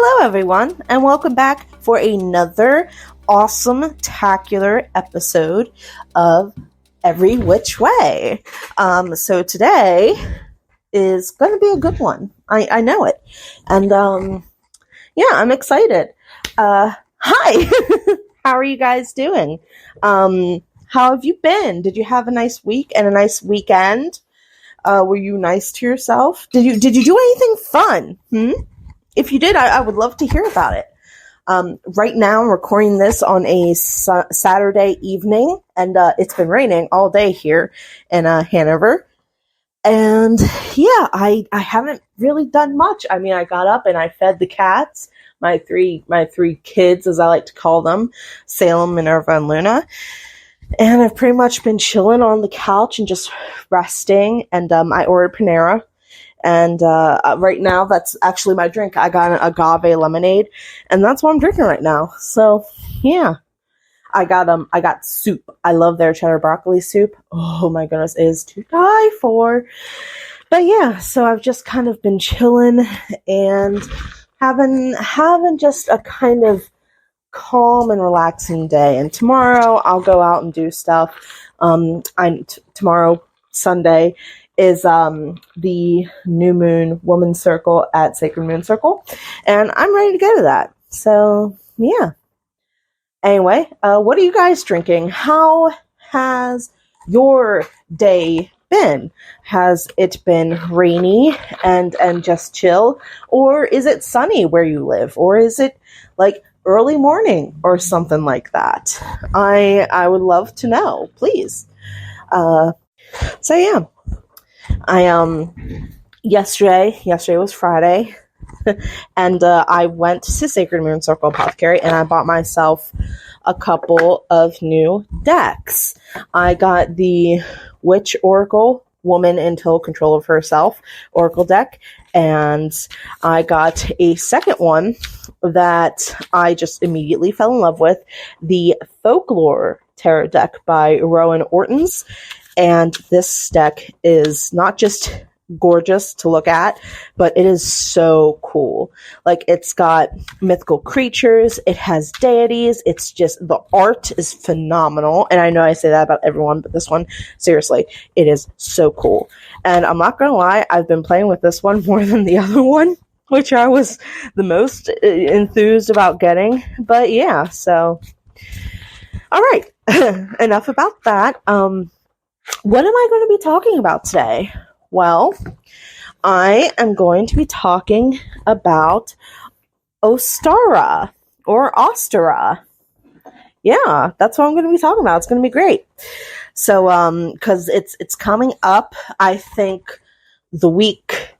Hello, everyone, and welcome back for another awesome-tacular episode of Every Which Way. So today is going to be a good one. I know it. And, I'm excited. Hi! How are you guys doing? How have you been? Did you have a nice week and a nice weekend? Were you nice to yourself? Did you do anything fun? If you did, I would love to hear about it. Right now, I'm recording this on a Saturday evening, and it's been raining all day here in Hanover. And yeah, I haven't really done much. I mean, I got up and I fed the cats, my three kids, as I like to call them, Salem, Minerva, and Luna. And I've pretty much been chilling on the couch and just resting. And I ordered Panera. And right now, that's actually my drink. I got an agave lemonade, and that's what I'm drinking right now. So, yeah. I got soup. I love their cheddar broccoli soup. Oh my goodness, it is to die for. But yeah, so I've just kind of been chilling and having just a kind of calm and relaxing day. And tomorrow, I'll go out and do stuff. Tomorrow, Sunday, is the New Moon Women's Circle at Sacred Moon Circle, and I'm ready to go to that. So, yeah. Anyway, what are you guys drinking? How has your day been? Has it been rainy and just chill? Or is it sunny where you live? Or is it like early morning or something like that? I would love to know, please. So, yeah. Yesterday was Friday, and I went to Sacred Moon Circle Apothecary, and I bought myself a couple of new decks. I got the Witch Oracle, Woman in Total Control of Herself Oracle deck, and I got a second one that I just immediately fell in love with, the Folklore Tarot deck by Rowan Ortons. And this deck is not just gorgeous to look at, but it is so cool. Like, it's got mythical creatures, it has deities, it's just, the art is phenomenal. And I know I say that about everyone, but this one, seriously, it is so cool. And I'm not gonna lie, I've been playing with this one more than the other one, which I was the most enthused about getting. But yeah, so, alright, enough about that. What am I going to be talking about today? Well, I am going to be talking about Ostara, or Ostara. Yeah, that's what I'm going to be talking about. It's going to be great. So, because it's coming up, I think the week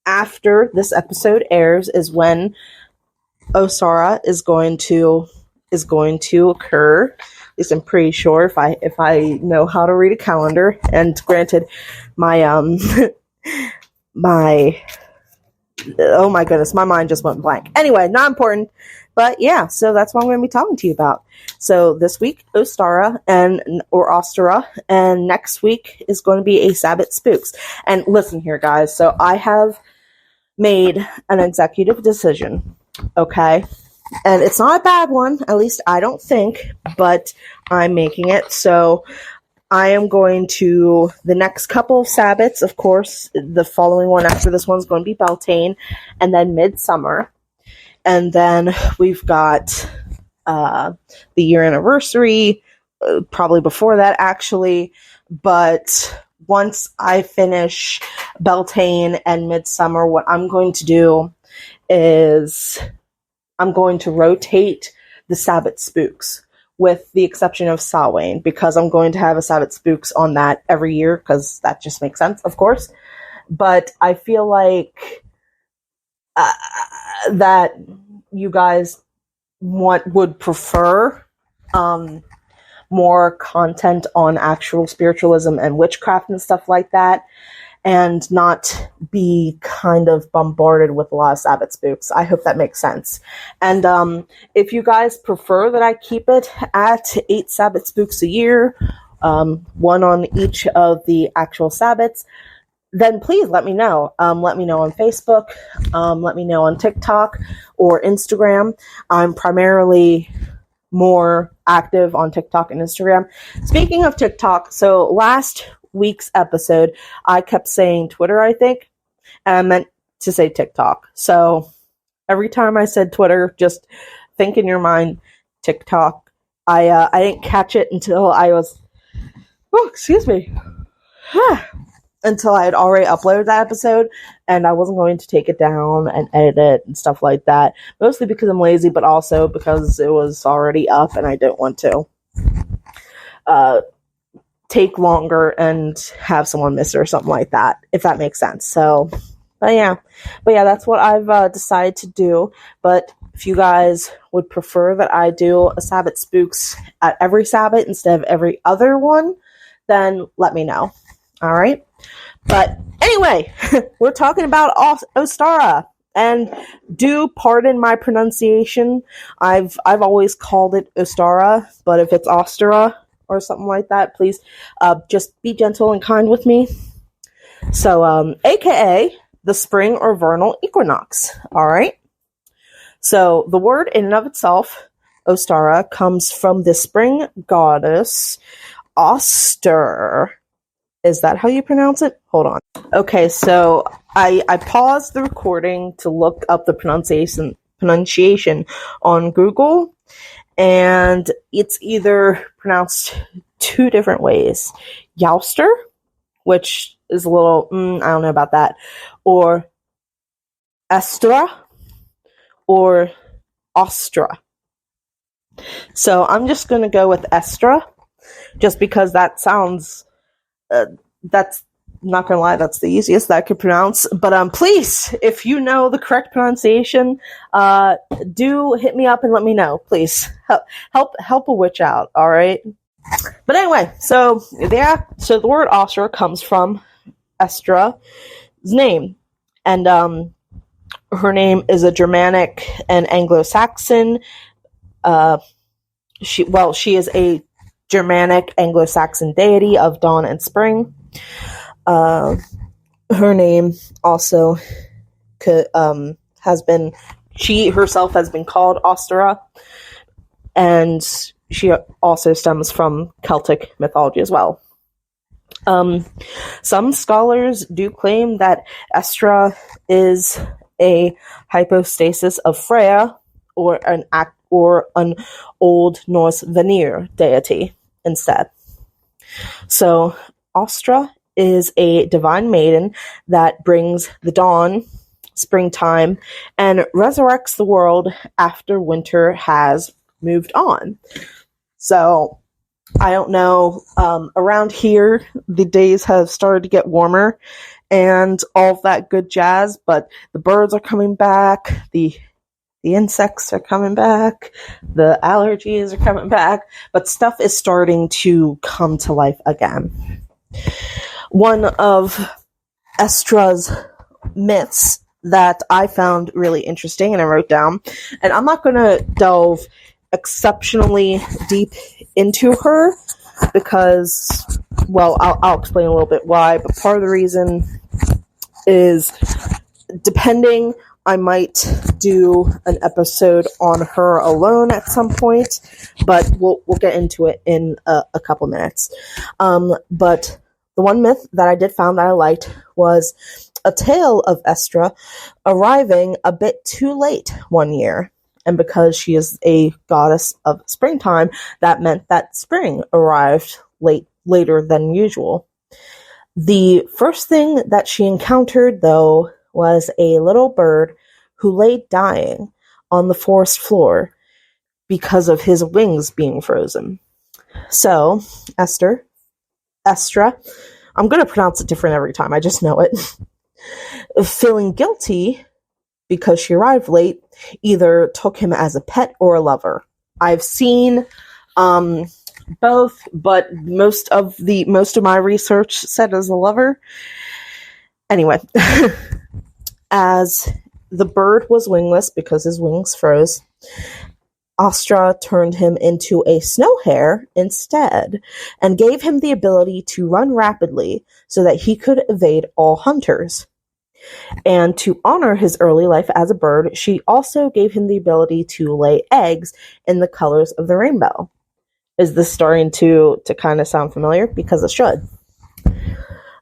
after this episode airs is when Ostara is going to occur. At least I'm pretty sure if I know how to read a calendar. And granted, my oh my goodness, my mind just went blank. Anyway, not important. But yeah, so that's what I'm going to be talking to you about. So this week, Ostara or Ostara, and next week is going to be a Sabbat Spooks. And listen here, guys. So I have made an executive decision. Okay. And it's not a bad one, at least I don't think, but I'm making it. So I am going to, the next couple of Sabbats, of course, the following one after this one's going to be Beltane, and then Midsummer. And then we've got the year anniversary, probably before that, actually. But once I finish Beltane and Midsummer, what I'm going to do is I'm going to rotate the Sabbat Spooks, with the exception of Samhain, because I'm going to have a Sabbat Spooks on that every year, because that just makes sense, of course. But I feel like that you guys would prefer more content on actual spiritualism and witchcraft and stuff like that, and not be kind of bombarded with a lot of Sabbat Spooks. I hope that makes sense. And if you guys prefer that I keep it at 8 Sabbat Spooks a year, one on each of the actual Sabbats, then please let me know. Let me know on Facebook. Let me know on TikTok or Instagram. I'm primarily more active on TikTok and Instagram. Speaking of TikTok, so last week's episode, I kept saying Twitter, I think, and I meant to say TikTok. So every time I said Twitter, just think in your mind TikTok. I didn't catch it until I was, until I had already uploaded that episode, and I wasn't going to take it down and edit it and stuff like that. Mostly because I'm lazy, but also because it was already up and I don't want to take longer and have someone miss it or something like that, if that makes sense. So, but yeah, that's what I've decided to do. But if you guys would prefer that I do a Sabbat Spooks at every Sabbat instead of every other one, then let me know. All right. But anyway, we're talking about Ostara, and do pardon my pronunciation. I've always called it Ostara, but if it's Ostara or something like that, please just be gentle and kind with me. So, aka the spring or vernal equinox. All right. So the word in and of itself, Ostara, comes from the spring goddess Ostara. Is that how you pronounce it? Hold on. Okay, so I paused the recording to look up the pronunciation on Google, and it's either pronounced two different ways. Youster, which is a little, I don't know about that, or Estra, or Ostra. So I'm just going to go with Estra, just because that sounds... that's not gonna lie, that's the easiest that I could pronounce. But please, if you know the correct pronunciation, do hit me up and let me know. Please help a witch out. All right. But anyway, so the word Ostara comes from Estra's name, and her name is a Germanic and Anglo-Saxon. She is a Germanic Anglo-Saxon deity of dawn and spring. Her name also she herself has been called Ostara, and she also stems from Celtic mythology as well. Some scholars do claim that Estra is a hypostasis of Freya, or an Old Norse Vanir deity instead. So, Ostra is a divine maiden that brings the dawn, springtime, and resurrects the world after winter has moved on. So, I don't know, around here, the days have started to get warmer and all of that good jazz, but the birds are coming back, the insects are coming back, the allergies are coming back, but stuff is starting to come to life again. One of Estra's myths that I found really interesting and I wrote down, and I'm not going to delve exceptionally deep into her because, well, I'll explain a little bit why, but part of the reason is, depending, I might do an episode on her alone at some point, but we'll get into it in a couple minutes. But the one myth that I did found that I liked was a tale of Estra arriving a bit too late one year. And because she is a goddess of springtime, that meant that spring arrived later than usual. The first thing that she encountered, though, was a little bird who lay dying on the forest floor because of his wings being frozen. So, Estra, I'm going to pronounce it different every time, I just know it, feeling guilty because she arrived late, either took him as a pet or a lover. I've seen both, but most of my research said as a lover. Anyway, as the bird was wingless because his wings froze, Ostara turned him into a snow hare instead, and gave him the ability to run rapidly so that he could evade all hunters. And to honor his early life as a bird, she also gave him the ability to lay eggs in the colors of the rainbow. Is this starting to kind of sound familiar? Because it should.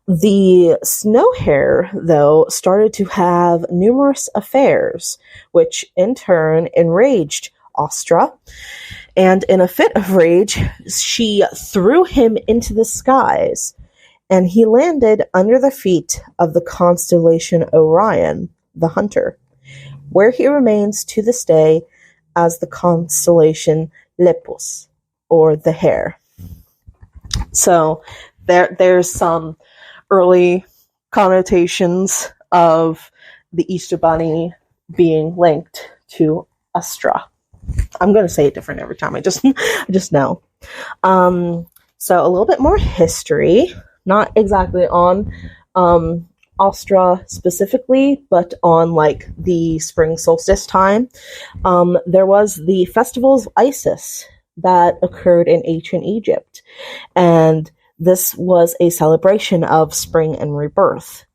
The snow hare, though, started to have numerous affairs, which in turn enraged Ostara, and in a fit of rage, she threw him into the skies, and he landed under the feet of the constellation Orion, the hunter, where he remains to this day as the constellation Lepus, or the hare. So there's some early connotations of the Easter Bunny being linked to Ostara. I'm going to say it different every time. I just know. So a little bit more history, not exactly on Ostara specifically, but on like the spring solstice time. There was the festival of Isis that occurred in ancient Egypt, and this was a celebration of spring and rebirth.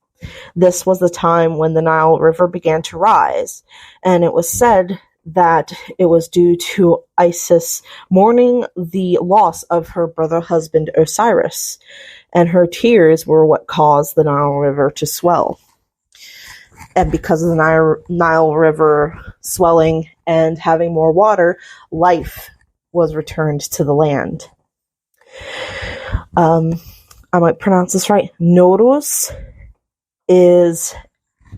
This was the time when the Nile River began to rise, and it was said that it was due to Isis mourning the loss of her brother husband Osiris, and her tears were what caused the Nile River to swell. And because of the Nile River swelling and having more water, life was returned to the land. I might pronounce this right. Nowruz is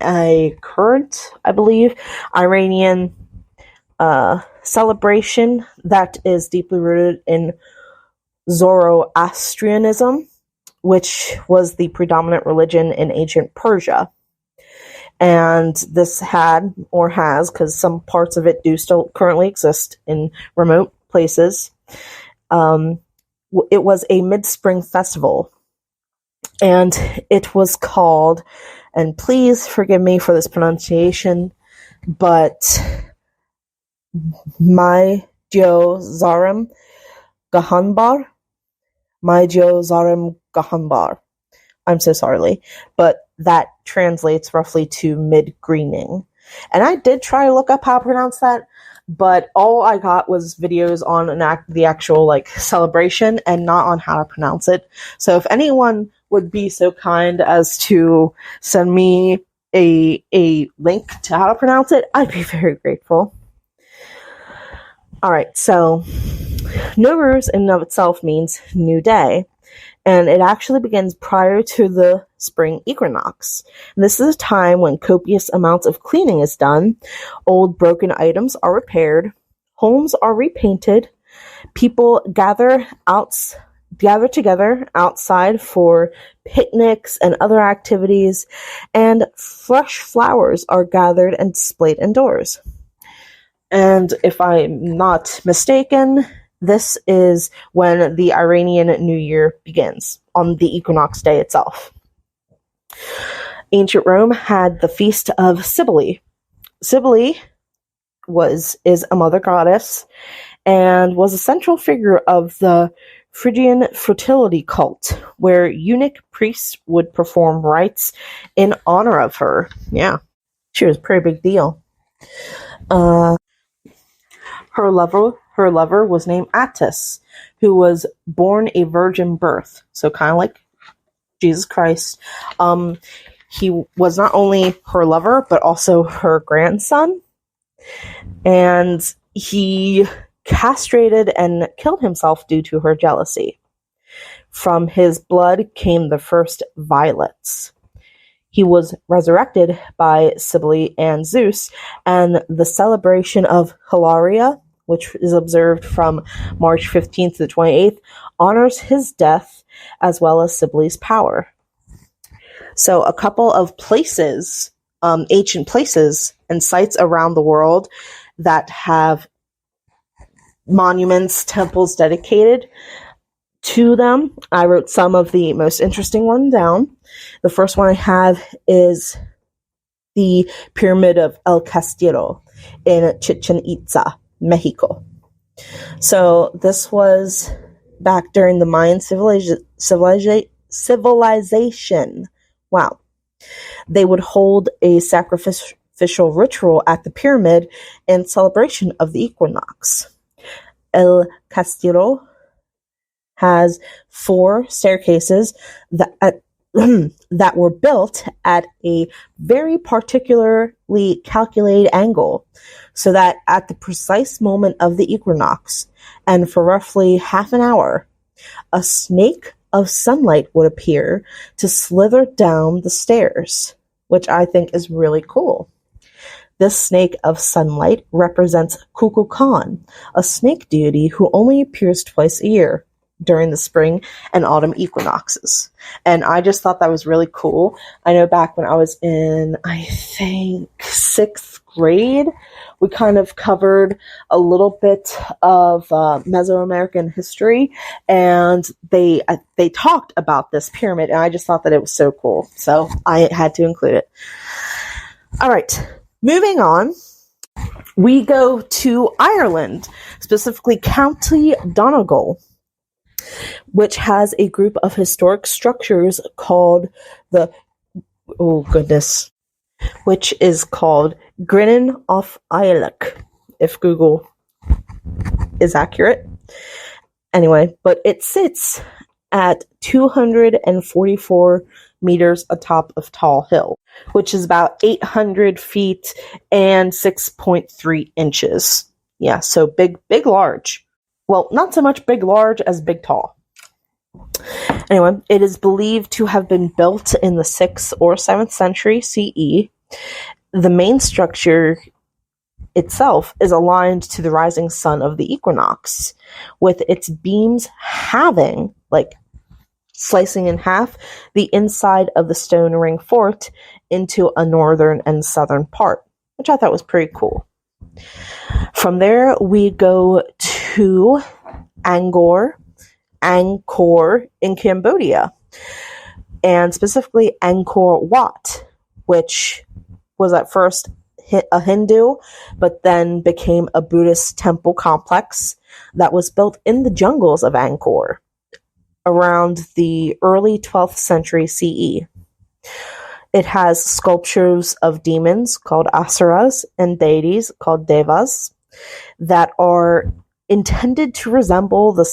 a current, I believe, Iranian celebration that is deeply rooted in Zoroastrianism, which was the predominant religion in ancient Persia. And this had, or has, because some parts of it do still currently exist in remote places, it was a mid-spring festival, and it was called, and please forgive me for this pronunciation, but Majo Zarem Gahanbar. I'm so sorry, but that translates roughly to mid-greening. And I did try to look up how to pronounce that, but all I got was videos on the actual like celebration and not on how to pronounce it. So if anyone would be so kind as to send me a link to how to pronounce it, I'd be very grateful. Alright, so Nowruz in and of itself means new day, and it actually begins prior to the spring equinox. And this is a time when copious amounts of cleaning is done, old broken items are repaired, homes are repainted, people gather together outside for picnics and other activities, and fresh flowers are gathered and displayed indoors. And if I'm not mistaken, this is when the Iranian New Year begins, on the equinox day itself. Ancient Rome had the feast of Cybele. Cybele is a mother goddess and was a central figure of the Phrygian fertility cult, where eunuch priests would perform rites in honor of her. Yeah, she was a pretty big deal. Her lover was named Attis, who was born a virgin birth. So kind of like Jesus Christ. He was not only her lover, but also her grandson. And he castrated and killed himself due to her jealousy. From his blood came the first violets. He was resurrected by Cybele and Zeus, and the celebration of Hilaria, which is observed from March 15th to the 28th, honors his death as well as Cybele's power. So a couple of places, ancient places and sites around the world that have monuments, temples dedicated to them. I wrote some of the most interesting ones down. The first one I have is the Pyramid of El Castillo in Chichen Itza, Mexico. So this was back during the Mayan civilization. Wow. They would hold a sacrificial ritual at the pyramid in celebration of the equinox. El Castillo has 4 staircases that that were built at a very particularly calculated angle, so that at the precise moment of the equinox, and for roughly half an hour, a snake of sunlight would appear to slither down the stairs, which I think is really cool. This snake of sunlight represents Kukulkan, a snake deity who only appears twice a year, during the spring and autumn equinoxes. And I just thought that was really cool. I know back when I was in, I think, 6th grade, we kind of covered a little bit of Mesoamerican history, and they talked about this pyramid, and I just thought that it was so cool. So I had to include it. All right, moving on. We go to Ireland, specifically County Donegal, which has a group of historic structures called which is called Grinnen of Aileach, if Google is accurate. Anyway, but it sits at 244 meters atop of Tall Hill, which is about 800 feet and 6.3 inches. Yeah, so big, large. Well, not so much big, large as big, tall. Anyway, it is believed to have been built in the 6th or 7th century CE. The main structure itself is aligned to the rising sun of the equinox, with its beams having, slicing in half, the inside of the stone ring fort into a northern and southern part, which I thought was pretty cool. From there, we go to Angkor in Cambodia, and specifically Angkor Wat, which was at first a Hindu, but then became a Buddhist temple complex that was built in the jungles of Angkor around the early 12th century CE. It has sculptures of demons called asuras and deities called devas that are intended to resemble the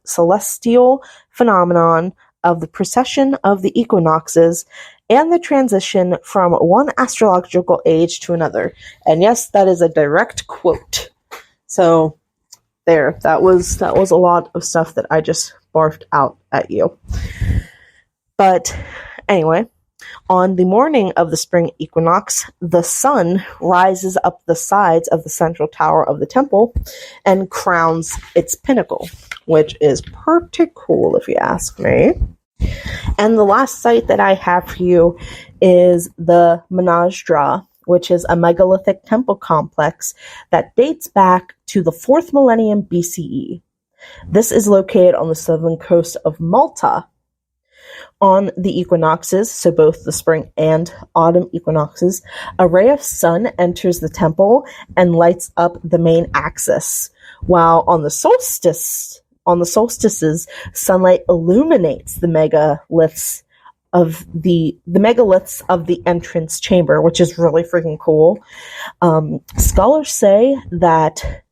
celestial phenomenon of the precession of the equinoxes and the transition from one astrological age to another. And yes, that is a direct quote. So there, that was a lot of stuff that I just barfed out at you. But anyway, on the morning of the spring equinox, the sun rises up the sides of the central tower of the temple and crowns its pinnacle, which is pretty cool if you ask me. And the last site that I have for you is the Menasdra, which is a megalithic temple complex that dates back to the 4th millennium BCE. This is located on the southern coast of Malta. On the equinoxes, so both the spring and autumn equinoxes, a ray of sun enters the temple and lights up the main axis, while on the solstices, sunlight illuminates the megaliths of the entrance chamber, which is really freaking cool. Scholars say that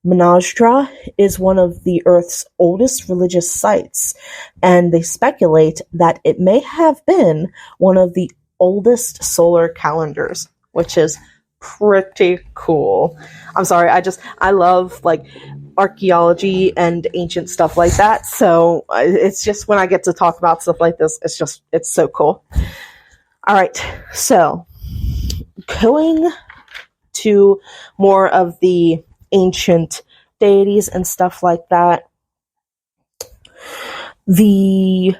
Menasdra is one of the Earth's oldest religious sites, and they speculate that it may have been one of the oldest solar calendars, which is pretty cool. I'm sorry, I love archaeology and ancient stuff like that, so it's just when I get to talk about stuff like this, it's so cool. All right, so going to more of the ancient deities and stuff like that. The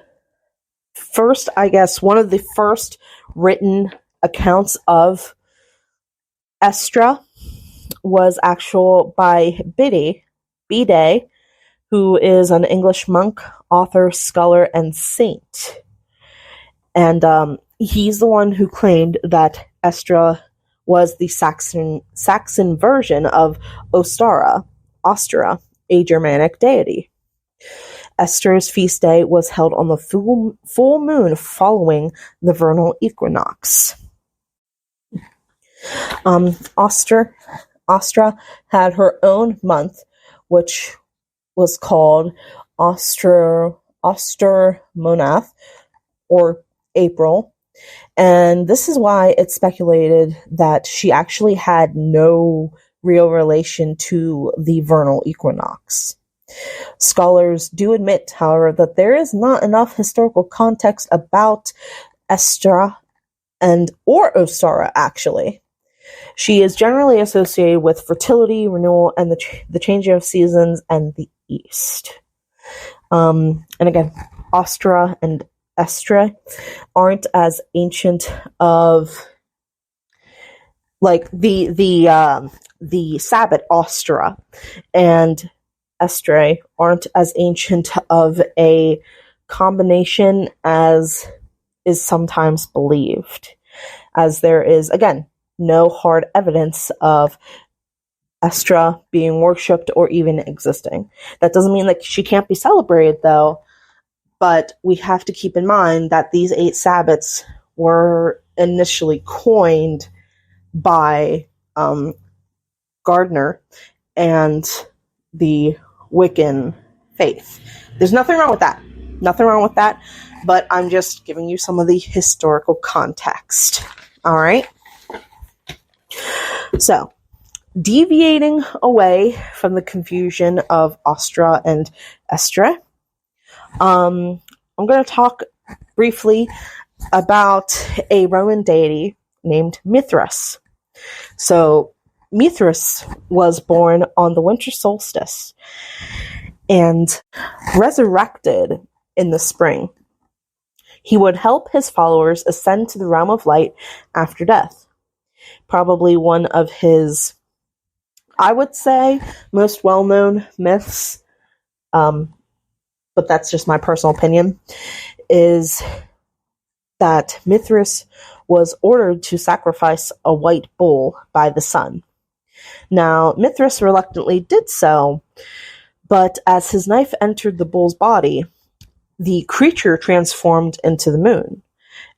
first, one of the first written accounts of Estra was by Bede, who is an English monk, author, scholar, and saint. And he's the one who claimed that Estra was the Saxon version of Ostara, Ostara, a Germanic deity. Esther's feast day was held on the full moon following the vernal equinox. Ostara had her own month, which was called Ostermonath, or April, and this is why it's speculated that she actually had no real relation to the vernal equinox. Scholars do admit, however, that there is not enough historical context about Ostara or Ostara, actually. She is generally associated with fertility, renewal, and the changing of seasons and the east. And again, Ostara and Estre aren't as ancient of, like, the Sabbat Ostara and Estre aren't as ancient of a combination as is sometimes believed, as there is, again, no hard evidence of Estra being worshipped or even existing. That doesn't mean that she can't be celebrated, though, but we have to keep in mind that these 8 Sabbats were initially coined by Gardner and the Wiccan faith. There's nothing wrong with that. Nothing wrong with that, but I'm just giving you some of the historical context. All right? So, deviating away from the confusion of Ostara and Estre, I'm going to talk briefly about a Roman deity named Mithras. So, Mithras was born on the winter solstice and resurrected in the spring. He would help his followers ascend to the realm of light after death. Probably one of his, I would say, most well-known myths, but that's just my personal opinion, is that Mithras was ordered to sacrifice a white bull by the sun. Now, Mithras reluctantly did so, but as his knife entered the bull's body, the creature transformed into the moon,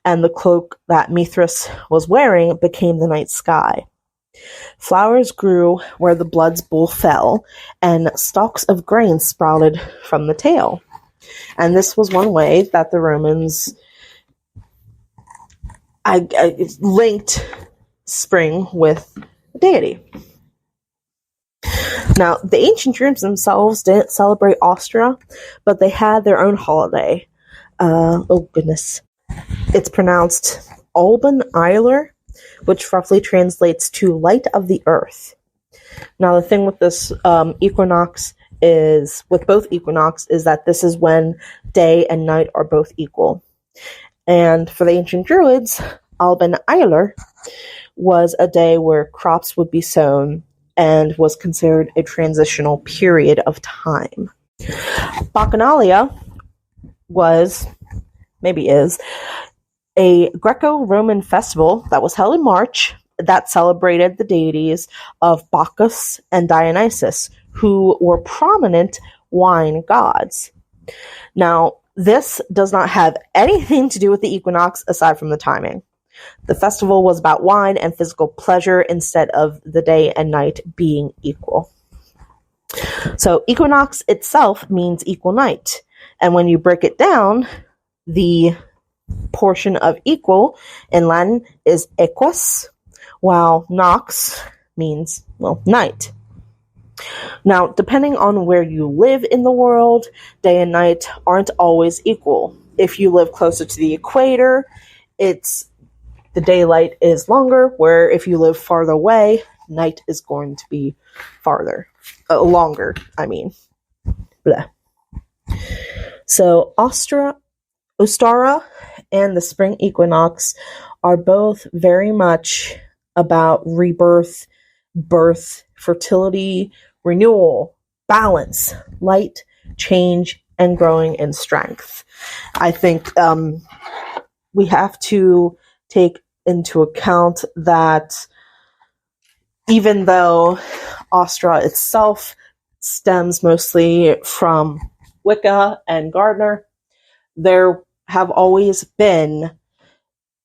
and the cloak that Mithras was wearing became the night sky. Flowers grew where the blood's bull fell, and stalks of grain sprouted from the tail. And this was one way that the Romans linked spring with the deity. Now, the ancient Druids themselves didn't celebrate Ostara, but they had their own holiday. It's pronounced Alban Eiler, which roughly translates to light of the earth. Now, the thing with this equinox is, with both equinox, is that this is when day and night are both equal. And for the ancient Druids, Alban Eiler was a day where crops would be sown and was considered a transitional period of time. Bacchanalia is, a Greco-Roman festival that was held in March that celebrated the deities of Bacchus and Dionysus, who were prominent wine gods. Now, this does not have anything to do with the equinox aside from the timing. The festival was about wine and physical pleasure instead of the day and night being equal. So, equinox itself means equal night. And when you break it down, the portion of equal in Latin is equus, while nox means, night. Now, depending on where you live in the world, day and night aren't always equal. If you live closer to the equator, the daylight is longer, where if you live farther away, night is going to be longer, Blah. So, Ostara and the spring equinox are both very much about rebirth, birth, fertility, renewal, balance, light, change, and growing in strength. I think we have to take into account that even though Ostara itself stems mostly from Wicca and Gardner. There have always been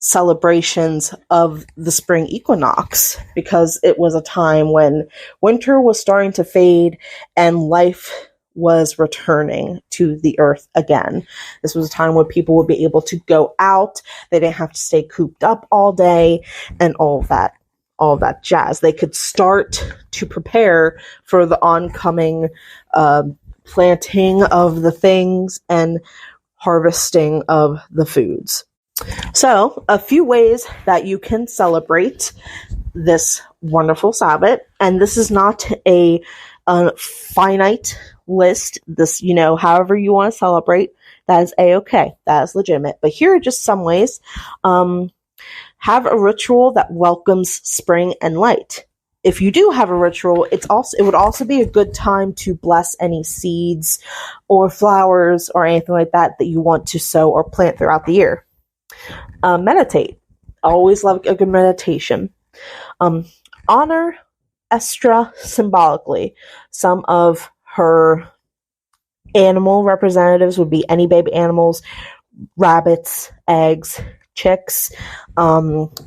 celebrations of the spring equinox because it was a time when winter was starting to fade and life was returning to the earth again. This was a time when people would be able to go out. They didn't have to stay cooped up all day and all that jazz. They could start to prepare for the oncoming planting of the things and harvesting of the foods. So, a few ways that you can celebrate this wonderful Sabbath, and this is not a finite list. This, however you want to celebrate, that is a-okay. That is legitimate. But here are just some ways. Have a ritual that welcomes spring and light. If you do have a ritual, it would also be a good time to bless any seeds or flowers or anything like that you want to sow or plant throughout the year. Meditate. Always love a good meditation. Honor Ostara symbolically. Some of her animal representatives would be any baby animals, rabbits, eggs, chicks.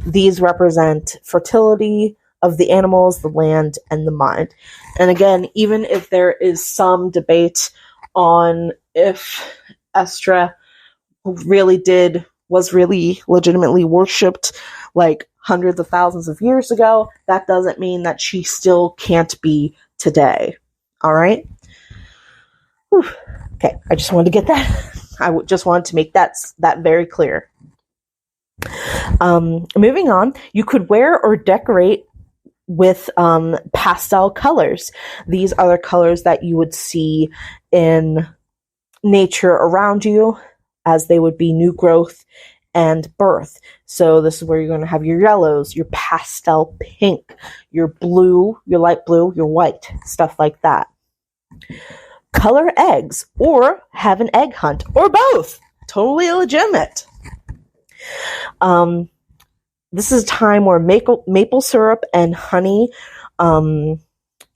These represent fertility of the animals, the land, and the mind. And again, even if there is some debate on if Ostara was really legitimately worshipped like hundreds of thousands of years ago, that doesn't mean that she still can't be today. All right? Whew. Okay, I just wanted to get that. Just wanted to make that very clear. Moving on, you could wear or decorate with pastel colors. These are the colors that you would see in nature around you, as they would be new growth and birth. So this is where you're going to have your yellows, your pastel pink, your blue, your light blue, your white, stuff like that. Color eggs or have an egg hunt or both. Totally legitimate. This is a time where maple syrup and honey are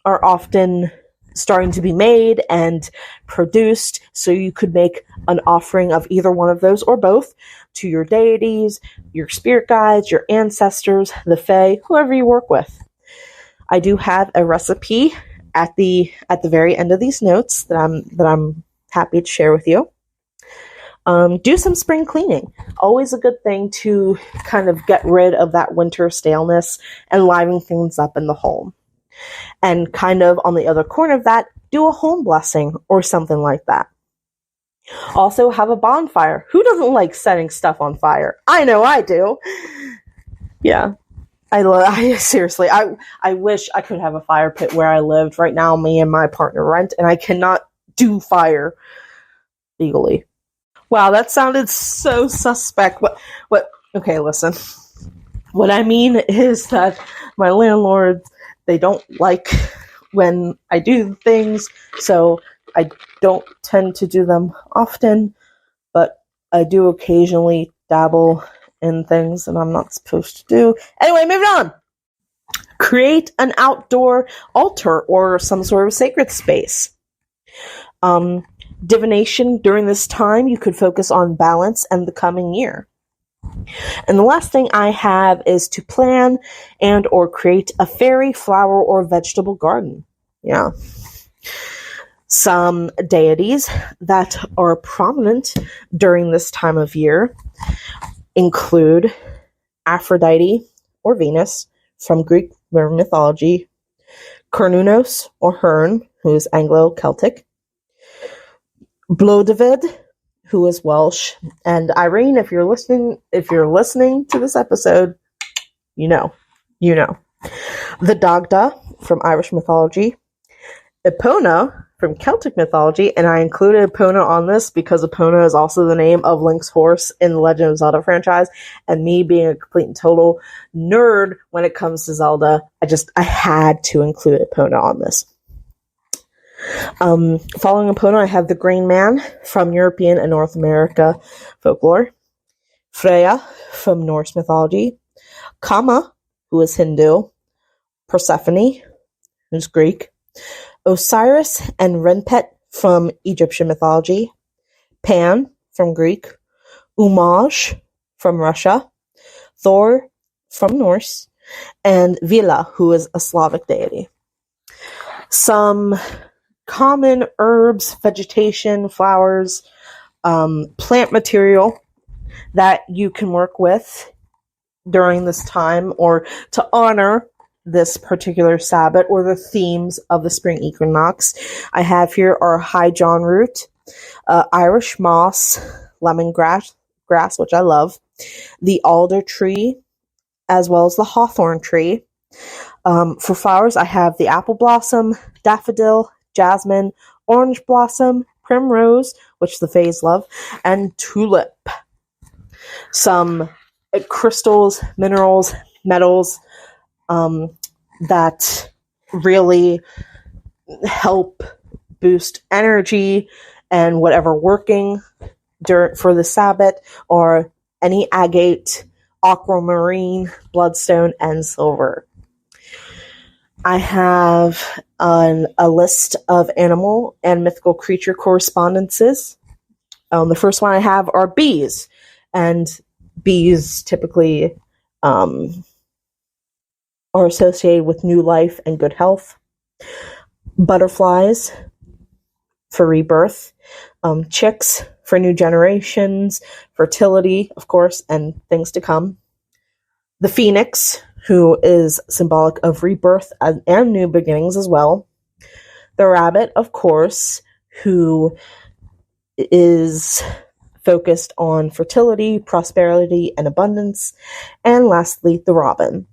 often starting to be made and produced, so you could make an offering of either one of those or both to your deities, your spirit guides, your ancestors, the fae, whoever you work with. I do have a recipe at the very end of these notes that I'm happy to share with you. Do some spring cleaning. Always a good thing to kind of get rid of that winter staleness and liven things up in the home. And kind of on the other corner of that, do a home blessing or something like that. Also have a bonfire. Who doesn't like setting stuff on fire? I know I do. Yeah. Seriously, I wish I could have a fire pit where I lived. Right now, me and my partner rent, and I cannot do fire legally. Wow, that sounded so suspect. What? Okay, listen. What I mean is that my landlord, they don't like when I do things, so I don't tend to do them often, but I do occasionally dabble in things that I'm not supposed to do. Anyway, moving on. Create an outdoor altar or some sort of sacred space. Divination during this time, you could focus on balance and the coming year. And the last thing I have is to plan and or create a fairy, flower, or vegetable garden. Yeah. Some deities that are prominent during this time of year include Aphrodite or Venus from Greek mythology, Cernunnos or Herne, who is Anglo-Celtic, Blodeuwedd, who is Welsh, and Irene, if you're listening to this episode, you know. The Dagda from Irish mythology, Epona from Celtic mythology, and I included Epona on this because Epona is also the name of Link's horse in the Legend of Zelda franchise, and me being a complete and total nerd when it comes to Zelda, I had to include Epona on this. Following Epona, I have the Green Man from European and North America folklore, Freya from Norse mythology, Kama, who is Hindu, Persephone, who's Greek, Osiris and Renpet from Egyptian mythology, Pan from Greek, Umaj from Russia, Thor from Norse, and Vila, who is a Slavic deity. Some common herbs, vegetation, flowers, plant material that you can work with during this time or to honor this particular Sabbat or the themes of the spring equinox. I have here are high John root, Irish moss, lemongrass, which I love, the alder tree, as well as the hawthorn tree. For flowers, I have the apple blossom, daffodil, jasmine, orange blossom, primrose, which the fays love, and tulip. Some crystals, minerals, metals that really help boost energy and whatever working for the Sabbat, or any agate, aquamarine, bloodstone, and silver. I have a list of animal and mythical creature correspondences. The first one I have are bees, and bees typically are associated with new life and good health. Butterflies for rebirth, chicks for new generations, fertility, of course, and things to come. The phoenix, who is symbolic of rebirth and new beginnings as well. The rabbit, of course, who is focused on fertility, prosperity, and abundance. And lastly, the robin,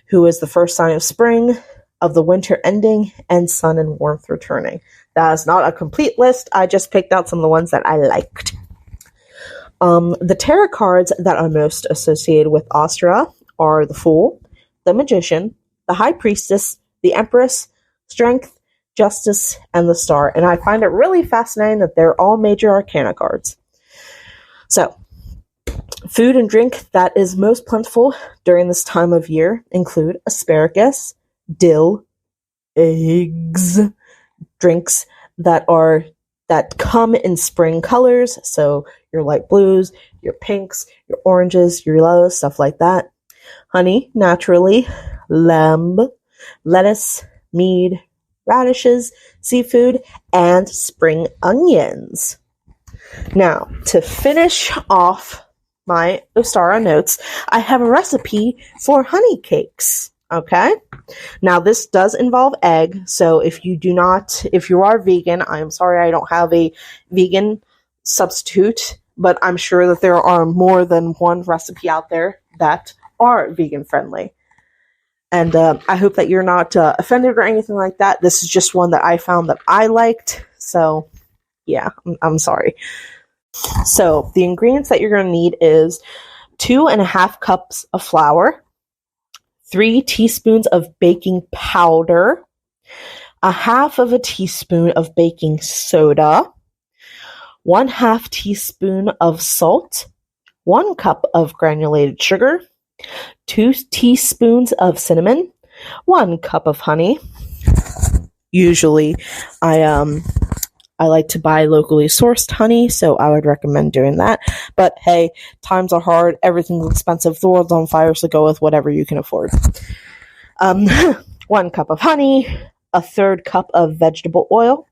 who is the first sign of spring, of the winter ending, and sun and warmth returning. That is not a complete list. I just picked out some of the ones that I liked. The tarot cards that are most associated with Ostara are the Fool, the Magician, the High Priestess, the Empress, Strength, Justice, and the Star. And I find it really fascinating that they're all major arcana cards. So, food and drink that is most plentiful during this time of year include asparagus, dill, eggs, drinks that come in spring colors, so your light blues, your pinks, your oranges, your yellows, stuff like that. Honey, naturally, lamb, lettuce, mead, radishes, seafood, and spring onions. Now, to finish off my Ostara notes, I have a recipe for honey cakes. Okay? Now, this does involve egg, so if you are vegan, I'm sorry I don't have a vegan substitute, but I'm sure that there are more than one recipe out there that are vegan friendly. And I hope that you're not offended or anything like that. This is just one that I found that I liked, so yeah, I'm sorry. So, the ingredients that you're going to need is 2.5 cups of flour, 3 teaspoons of baking powder, 1/2 teaspoon of baking soda, 1/2 teaspoon of salt, 1 cup of granulated sugar, 2 teaspoons of cinnamon, 1 cup of honey. Usually, I like to buy locally sourced honey, so I would recommend doing that. But hey, times are hard, everything's expensive, the world's on fire, so go with whatever you can afford. 1 cup of honey, 1/3 cup of vegetable oil,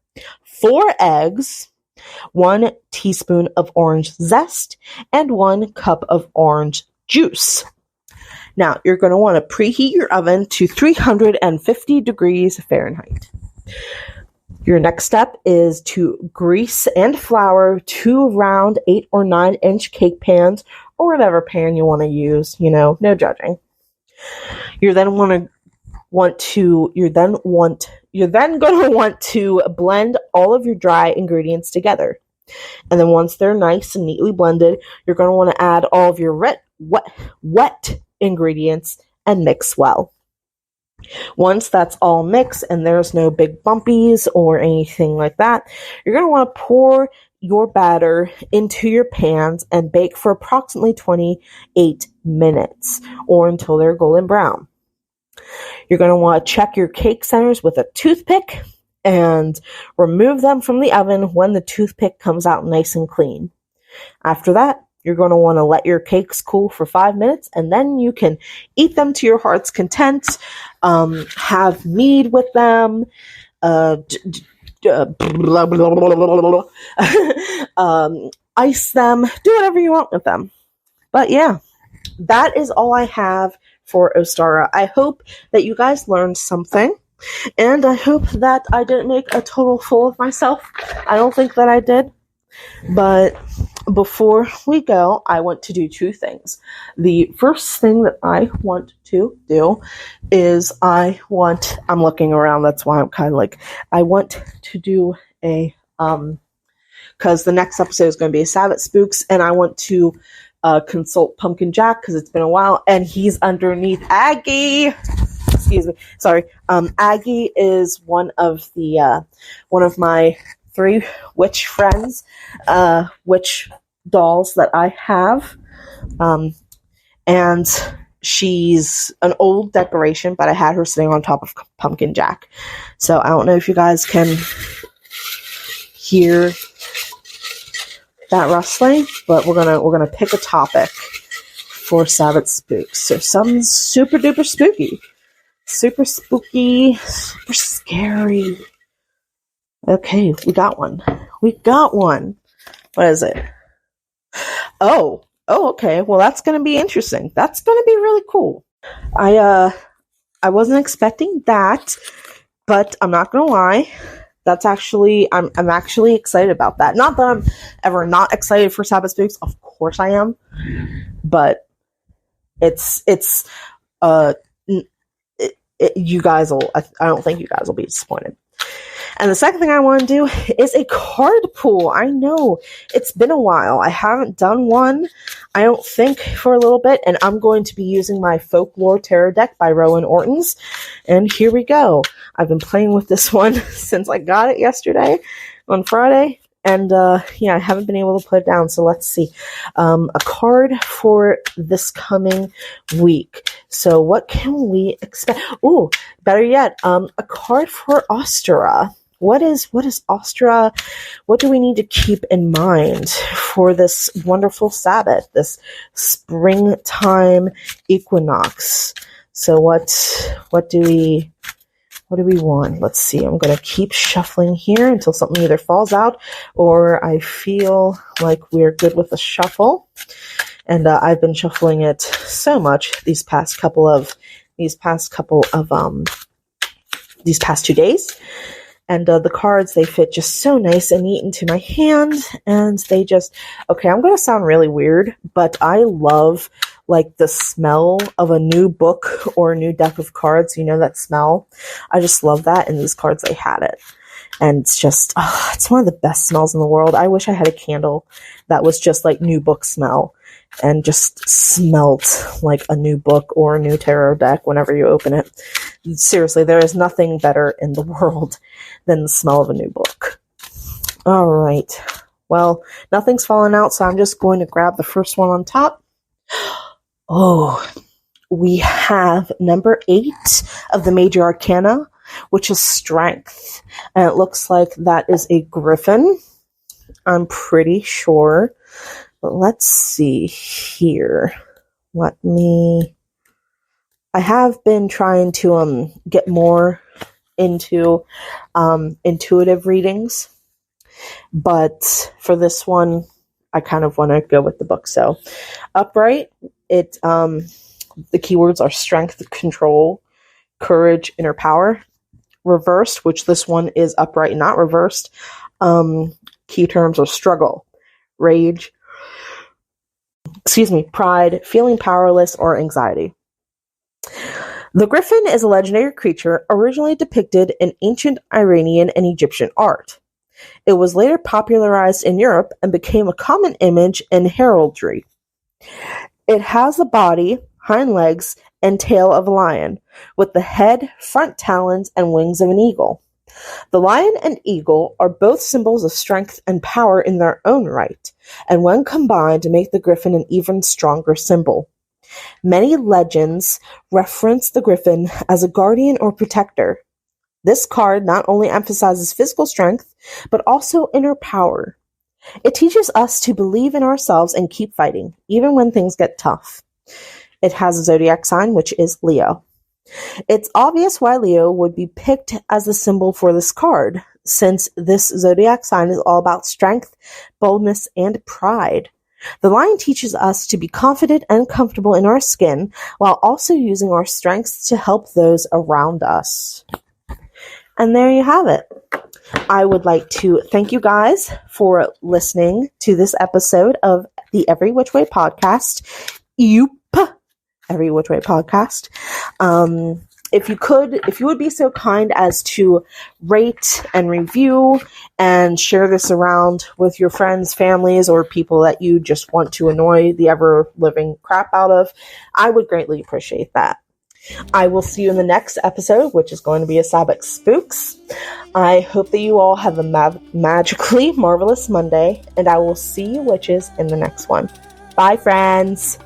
4 eggs, 1 teaspoon of orange zest, and 1 cup of orange juice. Now, you're going to want to preheat your oven to 350 degrees Fahrenheit. Your next step is to grease and flour 2 round 8 or 9 inch cake pans, or whatever pan you want to use, no judging. You're then going to want to blend all of your dry ingredients together. And then once they're nice and neatly blended, you're going to want to add all of your wet ingredients and mix well. Once that's all mixed and there's no big bumpies or anything like that, you're going to want to pour your batter into your pans and bake for approximately 28 minutes or until they're golden brown. You're going to want to check your cake centers with a toothpick and remove them from the oven when the toothpick comes out nice and clean. After that, you're going to want to let your cakes cool for 5 minutes, and then you can eat them to your heart's content, have mead with them, ice them, do whatever you want with them. But yeah, that is all I have for Ostara. I hope that you guys learned something, and I hope that I didn't make a total fool of myself. I don't think that I did. But before we go, I want to do two things. The first thing that I want to do is I'm looking around, that's why I'm kind of like, I want to do a, because the next episode is going to be a Sabbat Spooks, and I want to consult Pumpkin Jack, because it's been a while, and he's underneath Aggie. Excuse me. Sorry. Aggie is one of my 3 witch friends, witch dolls that I have. And she's an old decoration, but I had her sitting on top of Pumpkin Jack. So I don't know if you guys can hear that rustling, but we're gonna pick a topic for Sabbath Spooks. So something super duper spooky. Super spooky, super scary. Okay, we got one. What is it? Oh, okay. Well, that's going to be interesting. That's going to be really cool. I wasn't expecting that, but I'm not going to lie. That's actually, I'm actually excited about that. Not that I'm ever not excited for Sabbath Spooks. Of course I am. But you guys will, I don't think you guys will be disappointed. And the second thing I want to do is a card pull. I know it's been a while. I haven't done one, I don't think, for a little bit. And I'm going to be using my Folklore Tarot deck by Rowan Orton's. And here we go. I've been playing with this one since I got it yesterday on Friday. And I haven't been able to put it down. So let's see. A card for this coming week. So what can we expect? Ooh, better yet, a card for Ostara. What is Ostara? What do we need to keep in mind for this wonderful Sabbath, this springtime equinox? So what do we want? Let's see. I'm going to keep shuffling here until something either falls out or I feel like we're good with the shuffle. And I've been shuffling it so much these past 2 days. And the cards, they fit just so nice and neat into my hand. And they just, okay, I'm going to sound really weird, but I love like the smell of a new book or a new deck of cards. You know that smell? I just love that. And these cards, they had it. And it's just, it's one of the best smells in the world. I wish I had a candle that was just like new book smell and just smelled like a new book or a new tarot deck whenever you open it. Seriously, there is nothing better in the world than the smell of a new book. All right. Well, nothing's fallen out, so I'm just going to grab the first one on top. Oh, we have number 8 of the major arcana, which is strength. And it looks like that is a griffin. I'm pretty sure. But let's see here. I have been trying to get more into intuitive readings. But for this one, I kind of want to go with the book. So upright, the keywords are strength, control, courage, inner power. Reversed, which this one is upright, not reversed. Key terms are struggle, rage, pride, feeling powerless, or anxiety. The griffin is a legendary creature originally depicted in ancient Iranian and Egyptian art. It was later popularized in Europe and became a common image in heraldry. It has the body, hind legs, and tail of a lion, with the head, front talons, and wings of an eagle. The lion and eagle are both symbols of strength and power in their own right, and when combined make the griffin an even stronger symbol. Many legends reference the griffin as a guardian or protector. This card not only emphasizes physical strength, but also inner power. It teaches us to believe in ourselves and keep fighting, even when things get tough. It has a zodiac sign, which is Leo. It's obvious why Leo would be picked as the symbol for this card, since this zodiac sign is all about strength, boldness, and pride. The lion teaches us to be confident and comfortable in our skin, while also using our strengths to help those around us. And there you have it. I would like to thank you guys for listening to this episode of the Every Which Way podcast. Every Which Way podcast. If you would be so kind as to rate and review and share this around with your friends, families, or people that you just want to annoy the ever-living crap out of, I would greatly appreciate that. I will see you in the next episode, which is going to be a Sabbat Spooks. I hope that you all have a magically marvelous Monday, and I will see you witches in the next one. Bye, friends!